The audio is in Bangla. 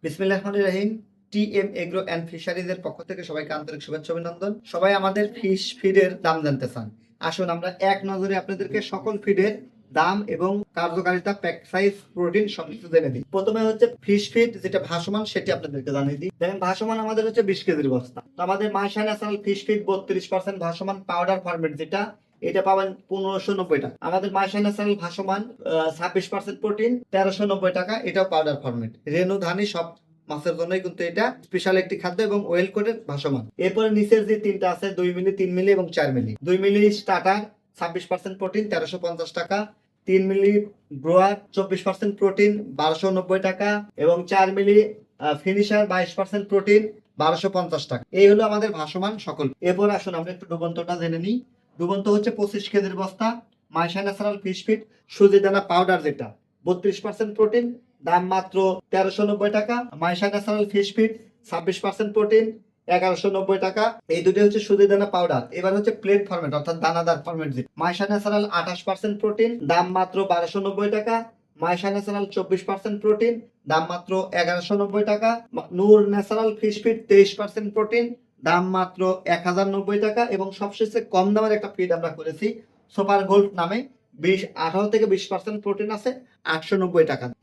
বিসমিল্লাহির রহমানির রহিম। টিএম এগ্রো অ্যান্ড ফিশারিজের পক্ষ থেকে সবাইকে আন্তরিক শুভেচ্ছা অভিনন্দন। সবাই আমাদের ফিশ ফিডের দাম জানতে চান। আসুন আমরা এক নজরে আপনাদেরকে সকল ফিডের দাম এবং কার্যকারিতা, প্যাক সাইজ, প্রোটিন সবকিছু জেনে দিই। প্রথমে হচ্ছে ফিশ ফিড, যেটা ভাসমান, সেটি আপনাদেরকে জানিয়ে দিই। দেখেন, ভাসমান আমাদের হচ্ছে 20 কেজির বস্তা। তো আমাদের মাইশা ন্যাচারাল ফিশ ফিড 32% ভাসমান পাউডার ফরম্যাট, যেটা এটা পাবেন 1590 টাকা। আমাদের মাইশা ন্যাচারাল ভাসমান 26% প্রোটিন 1390 টাকা, এটাও পাউডার ফরম্যাট। রেনু ধানি সব মাছের জন্যই কিন্তু এটা স্পেশাল একটি খাদ্য এবং ওয়েল কোটেড ভাসমান। এরপরে নিচের যে তিনটা আছে, 2 মিলি, 3 মিলি এবং 4 মিলি। 2 মিলি স্টার্টার 26% প্রোটিন 1350 টাকা, 3 মিলি ব্রোয়ার 24% প্রোটিন 1290 টাকা এবং 4 মিলি ফিনিশার 22% প্রোটিন 1250 টাকা। এই হলো আমাদের ভাসমান সকল। এরপর আসুন আমরা একটু ডুবন্তটা জেনে নিই। ডুবন্ত হচ্ছে 25 কেজির বস্তা, মাইশা ন্যাচারাল ফিশ ফিড সুজি দানা পাউডার, যেটা 32% প্রোটিন, দাম মাত্র 1390 টাকা। Maisha natural fish feed 26% protein 1190 টাকা। এই দুটো হচ্ছে সুজি দানা পাউডার। এবার হচ্ছে প্লেট ফরম্যাট, অর্থাৎ দানাদার ফরম্যাট। মাইশা ন্যাচারাল 28% প্রোটিন, দাম মাত্র 1290 টাকা। মাইশা ন্যাচারাল 24% প্রোটিন, দাম মাত্র 1190 টাকা। নূর ন্যাচারাল ফিশ ফিড 23% প্রোটিন, দাম মাত্র 1090 টাকা। এবং সবশেষে কম দামের একটা ফিড আমরা করেছি সুপার গোল্ড নামে, 18 থেকে 20% প্রোটিন আছে, 890 টাকা। তো